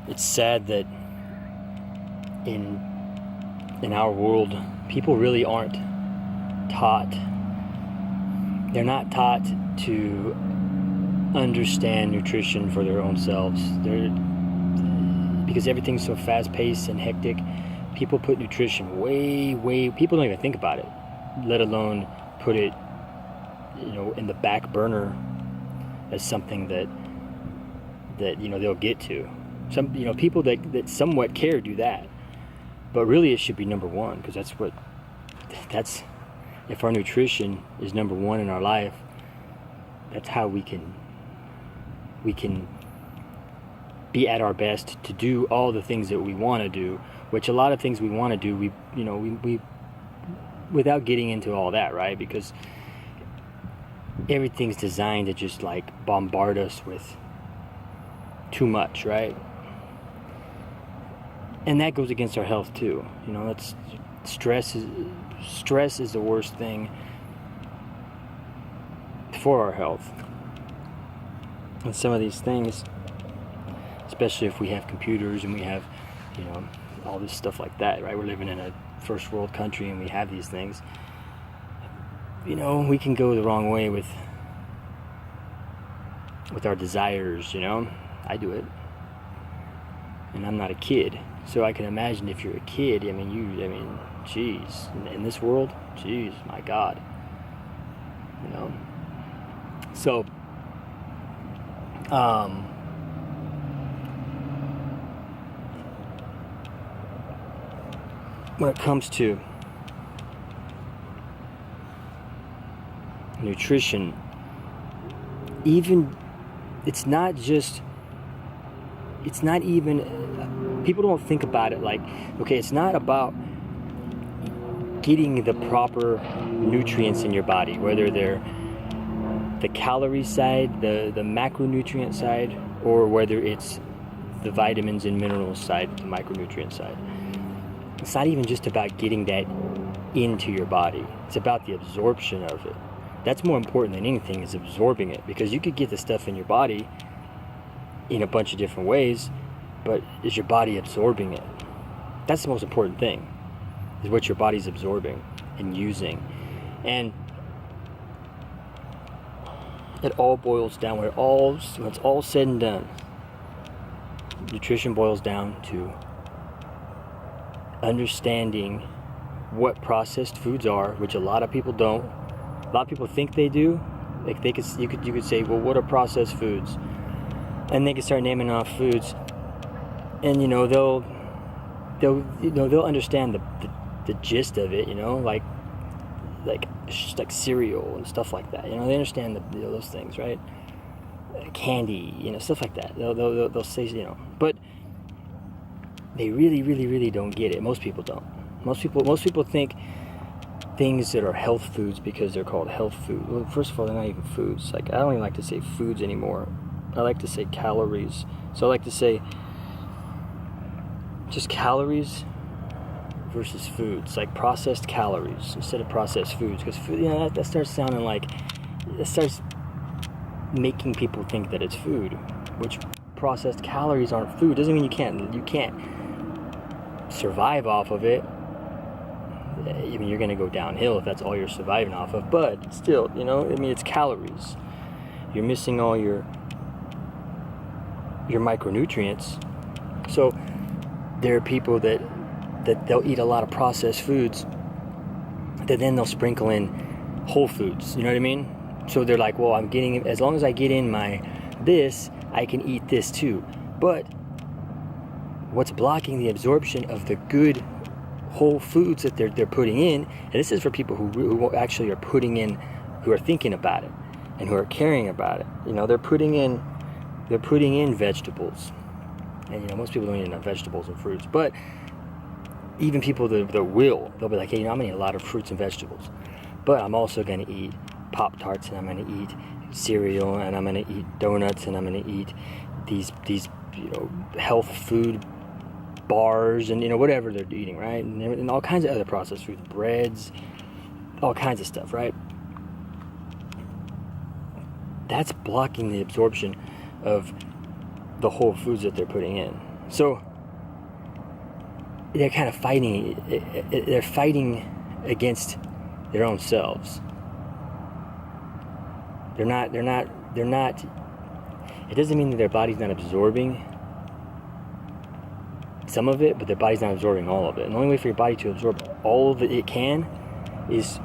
It's sad that in our world, people really aren't taught. They're not taught to understand nutrition for their own selves. Because everything's so fast-paced and hectic, people put nutrition way, people don't even think about it, let alone put it, in the back burner as something that they'll get to. Some, people that somewhat care do that, but really it should be number one, because that's if our nutrition is number one in our life, that's how we can be at our best to do all the things that we want to do, which a lot of things we want to do, we without getting into all that, right? Because everything's designed to just like bombard us with too much, right? And that goes against our health too. That's stress is the worst thing for our health. And some of these things, especially if we have computers and we have, all this stuff like that, right? We're living in a first world country and we have these things. We can go the wrong way with our desires, I do it. And I'm not a kid. So I can imagine if you're a kid, geez, in this world, geez, my God. So, when it comes to nutrition, people don't think about it like, okay, it's not about getting the proper nutrients in your body, whether they're the calorie side, the macronutrient side, or whether it's the vitamins and minerals side, the micronutrient side. It's not even just about getting that into your body. It's about the absorption of it. That's more important than anything, is absorbing it, because you could get the stuff in your body in a bunch of different ways, but is your body absorbing it? That's the most important thing, is what your body's absorbing and using. And it all boils down, when it's all said and done, nutrition boils down to understanding what processed foods are, which a lot of people don't. A lot of people think they do. Like you could say, well, what are processed foods? And they can start naming off foods, and they'll understand the gist of it, like cereal and stuff like that. They understand those things, right? Candy, stuff like that. They'll say, but they really don't get it. Most people don't. Most people think things that are health foods because they're called health food. Well, first of all, they're not even foods. Like, I don't even like to say foods anymore. I like to say calories. So I like to say just calories versus foods, like processed calories instead of processed foods, because food, that starts sounding like, it starts making people think that it's food, which processed calories aren't food. Doesn't mean you can't survive off of it. You're going to go downhill if that's all you're surviving off of, but still, it's calories. You're missing all your micronutrients. So there are people that they'll eat a lot of processed foods, that then they'll sprinkle in whole foods. You know what I mean? So they're like, well, as long as I get in this, I can eat this too. But what's blocking the absorption of the good whole foods that they're putting in, and this is for people who actually are putting in, who are thinking about it and who are caring about it. They're putting in vegetables, and most people don't eat enough vegetables and fruits. But even people that they'll be like, hey, I'm gonna eat a lot of fruits and vegetables, but I'm also gonna eat Pop-Tarts, and I'm gonna eat cereal, and I'm gonna eat donuts, and I'm gonna eat these health food bars, and whatever they're eating, right? And all kinds of other processed foods, breads, all kinds of stuff, right? That's blocking the absorption of the whole foods that they're putting in. So they're kind of fighting. They're fighting against their own selves. They're not. It doesn't mean that their body's not absorbing some of it, but their body's not absorbing all of it. And the only way for your body to absorb all of it can is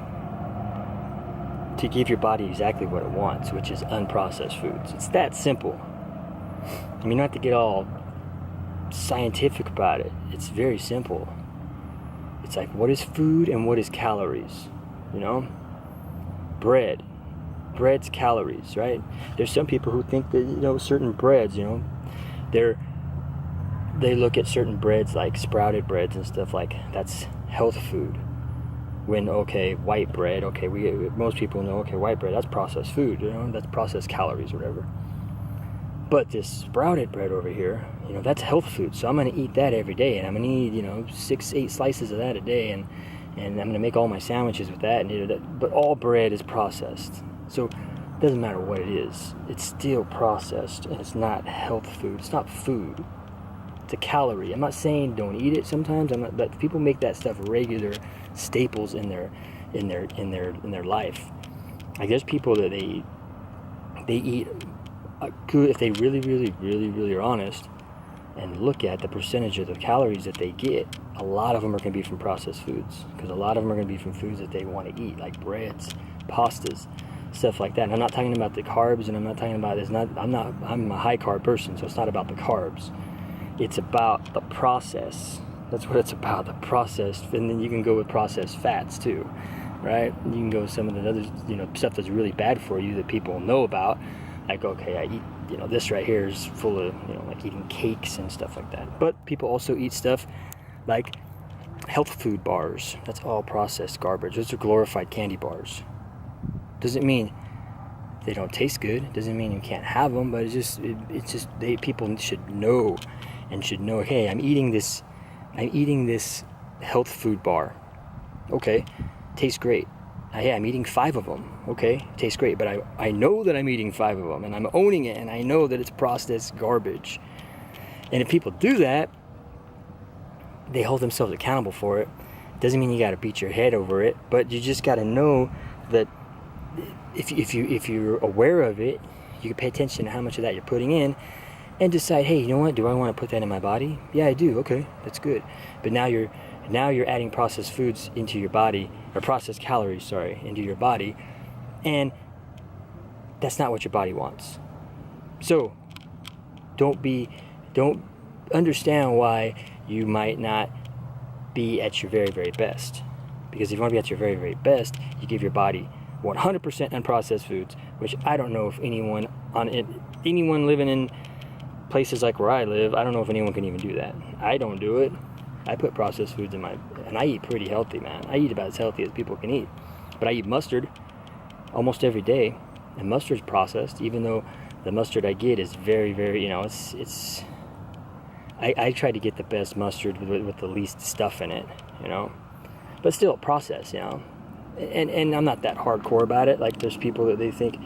to give your body exactly what it wants, which is unprocessed foods. It's that simple. I mean, you don't have to get all scientific about it. It's very simple. It's like, what is food and what is calories? You know? Bread's calories, right? There's some people who think that, you know, certain breads, you know, they look at certain breads like sprouted breads and stuff like that's health food. When, okay, white bread, okay, most people know, okay, white bread, that's processed food, you know, that's processed calories, whatever. But this sprouted bread over here, you know, that's health food. So I'm going to eat that every day, and I'm going to eat, you know, 6-8 slices of that a day, and I'm going to make all my sandwiches with that, and you know, that. But all bread is processed. So it doesn't matter what it is. It's still processed, and it's not health food. It's not food. It's a calorie. I'm not saying don't eat it sometimes. But people make that stuff regular staples in their life. Like there's people that they eat good, if they really are honest and look at the percentage of the calories that they get, a lot of them are going to be from processed foods, because a lot of them are going to be from foods that they want to eat, like breads, pastas, stuff like that. And I'm not talking about the carbs, and I'm not talking about I'm a high carb person, so it's not about the carbs. It's about the process. That's what it's about, the process. And then you can go with processed fats too, right? You can go with some of the other, you know, stuff that's really bad for you that people know about. Like, okay, I eat, you know, this right here is full of, you know, like eating cakes and stuff like that. But people also eat stuff like health food bars. That's all processed garbage. Those are glorified candy bars. Doesn't mean they don't taste good. Doesn't mean you can't have them, but people should know, hey, I'm eating this health food bar. Okay, tastes great. Hey, I'm eating 5 of them. Okay, tastes great, but I know that I'm eating 5 of them, and I'm owning it, and I know that it's processed garbage. And if people do that, they hold themselves accountable for it. Doesn't mean you got to beat your head over it, but you just got to know that if you're aware of it, you can pay attention to how much of that you're putting in, and decide, hey, you know what? Do I want to put that in my body? Yeah, I do. Okay, that's good. But now you're adding processed foods into your body, or processed calories, into your body, and that's not what your body wants. So don't understand why you might not be at your very, very best. Because if you want to be at your very, very best, you give your body 100% unprocessed foods, which I don't know if anyone living in places like where I live, I don't know if anyone can even do that. I don't do it. I put processed foods and I eat pretty healthy, man. I eat about as healthy as people can eat. But I eat mustard almost every day, and mustard's processed, even though the mustard I get is very, very, you know, I try to get the best mustard with the least stuff in it, you know, but still processed, you know, and I'm not that hardcore about it. Like there's people that they think,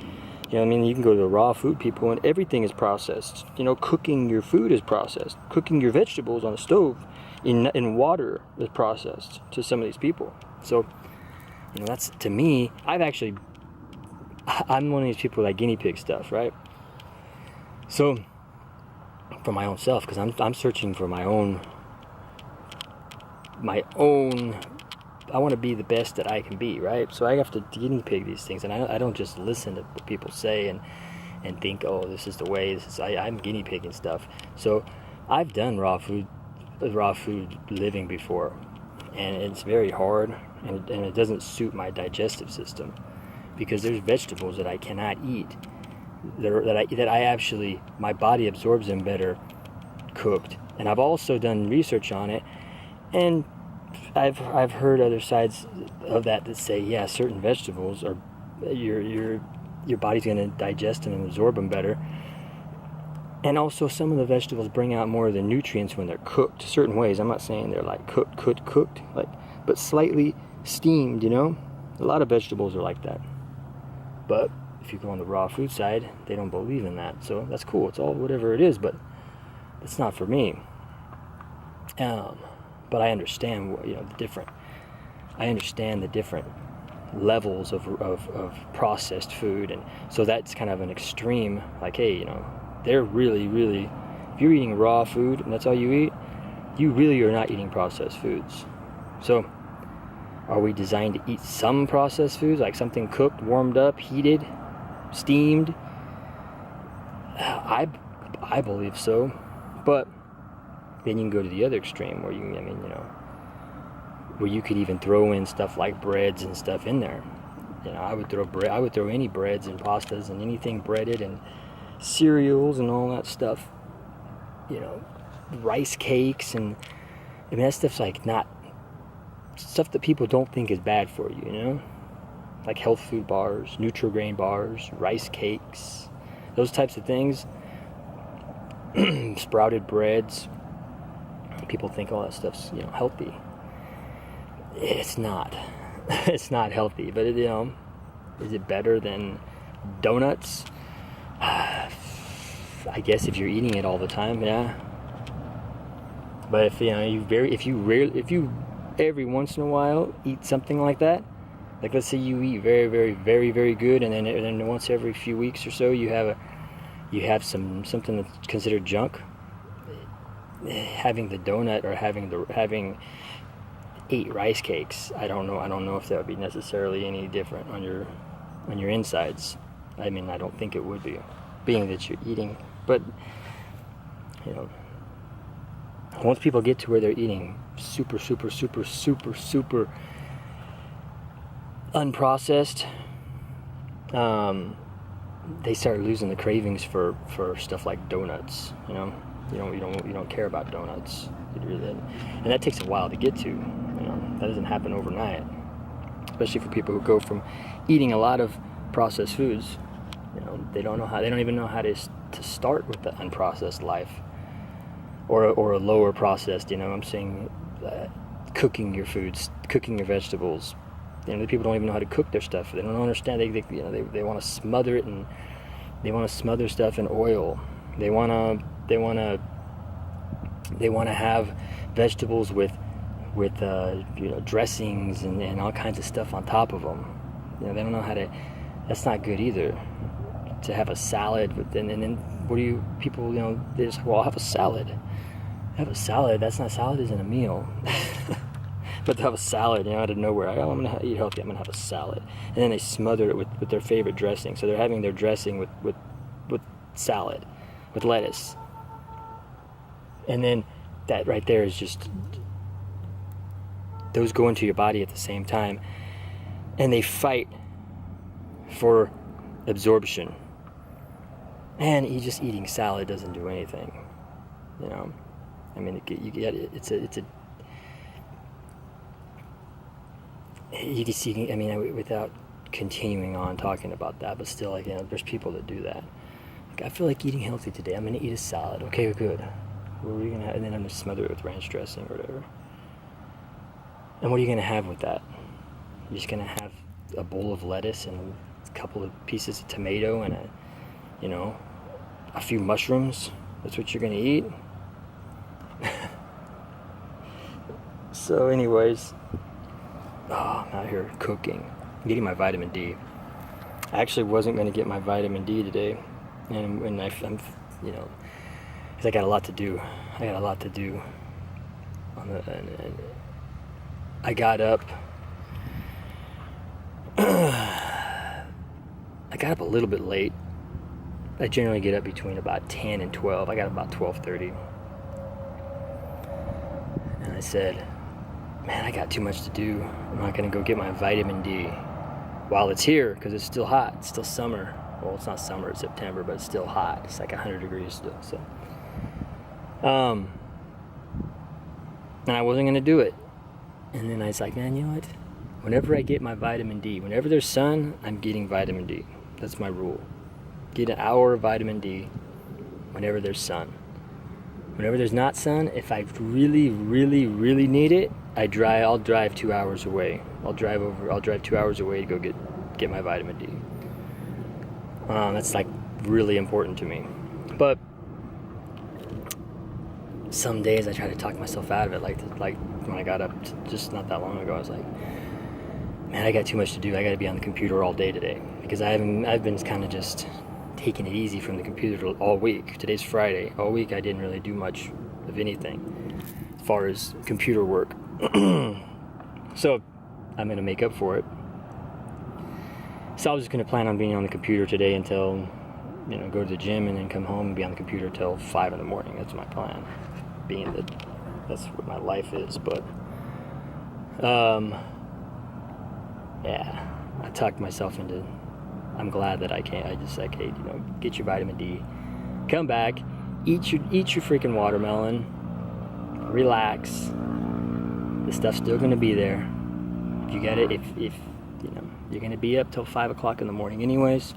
you know, I mean, you can go to the raw food people and everything is processed. You know, cooking your food is processed. Cooking your vegetables on the stove in water is processed to some of these people. So, you know, that's, to me, I'm one of these people that guinea pig stuff, right? So, for my own self, because I'm searching for my own, I want to be the best that I can be, right? So I have to guinea pig these things, and I don't just listen to what people say and think, oh, this is the way. I'm guinea pigging stuff. So I've done raw food living before, and it's very hard, and it doesn't suit my digestive system, because there's vegetables that I cannot eat that I actually, my body absorbs them better cooked. And I've also done research on it, and I've heard other sides of that say, yeah, certain vegetables are your body's going to digest them and absorb them better. And also some of the vegetables bring out more of the nutrients when they're cooked certain ways. I'm not saying they're like cooked, like, but slightly steamed, you know? A lot of vegetables are like that. But if you go on the raw food side, they don't believe in that. So that's cool. It's all whatever it is, but it's not for me. But I understand, I understand the different levels of processed food, and so that's kind of an extreme. Like, hey, they're really, if you're eating raw food and that's all you eat, you really are not eating processed foods. So are we designed to eat some processed foods, like something cooked, warmed up, heated, steamed? I believe so. But then you can go to the other extreme where where you could even throw in stuff like breads and stuff in there. I would throw any breads and pastas and anything breaded and cereals and all that stuff. Rice cakes, and that stuff's like not stuff that people don't think is bad for you, like health food bars, Nutri-Grain bars, rice cakes, those types of things. Sprouted breads. People think all that stuff's healthy. It's not. It's not healthy, but is it better than donuts? I guess if you're eating it all the time, yeah. But if you every once in a while eat something like that, like let's say you eat very, very, very, very good, and then once every few weeks or so you have something that's considered junk. Having the donut or having 8 rice cakes, I don't know if that would be necessarily any different on your insides. I mean, I don't think it would be, being that you're eating. But once people get to where they're eating super unprocessed, they start losing the cravings for stuff like donuts. You don't care about donuts, and that takes a while to get to. That doesn't happen overnight, especially for people who go from eating a lot of processed foods. They don't even know how to start with the unprocessed life, or a lower processed. I'm saying cooking your foods, cooking your vegetables. The people don't even know how to cook their stuff. They don't understand. They want to smother it, and they want to smother stuff in oil. They want to have vegetables with dressings and all kinds of stuff on top of them. They don't know how to. That's not good either. To have a salad and then what do you people they just, well, I'll have a salad. Have a salad. That's not, salad isn't a meal. But to have a salad, out of nowhere, I'm gonna eat healthy. I'm gonna have a salad, and then they smother it with their favorite dressing. So they're having their dressing with salad, with lettuce. And then that right there is just, those go into your body at the same time, and they fight for absorption. And just eating salad doesn't do anything, I mean, without continuing on talking about that, but still, there's people that do that. I feel like eating healthy today. I'm gonna eat a salad. Okay, good. What are we gonna have? And then I'm gonna smother it with ranch dressing or whatever. And what are you gonna have with that? You're just gonna have a bowl of lettuce and a couple of pieces of tomato and a few mushrooms. That's what you're gonna eat. So, anyways, I'm out here cooking, getting my vitamin D. I actually wasn't gonna get my vitamin D today. I'm because I got a lot to do. And I got up. I got up a little bit late. I generally get up between about 10 and 12. I got up about 12:30. And I said, man, I got too much to do. I'm not going to go get my vitamin D while it's here, because it's still hot. It's still summer. Well, it's not summer, it's September, but it's still hot. It's like 100 degrees still. So, and I wasn't going to do it. And then I was like, man, you know what? Whenever I get my vitamin D, whenever there's sun, I'm getting vitamin D. That's my rule. Get an hour of vitamin D whenever there's sun. Whenever there's not sun, if I really, really, really need it, I'll drive 2 hours away. I'll drive 2 hours away to go get my vitamin D. That's like really important to me. But some days I try to talk myself out of it. Like when I got up just not that long ago, I was like, man, I got too much to do. I got to be on the computer all day today, because I've been kind of just taking it easy from the computer all week. Today's Friday. All week I didn't really do much of anything as far as computer work. So I'm going to make up for it. So I was just going to plan on being on the computer today until, go to the gym and then come home and be on the computer till 5 in the morning. That's my plan, being that that's what my life is. But yeah, I talked myself into, I'm glad that I can't. I just like, hey, get your vitamin D, come back, eat your freaking watermelon, relax. The stuff's still gonna be there. You got it. If you're gonna be up till 5 o'clock in the morning anyways,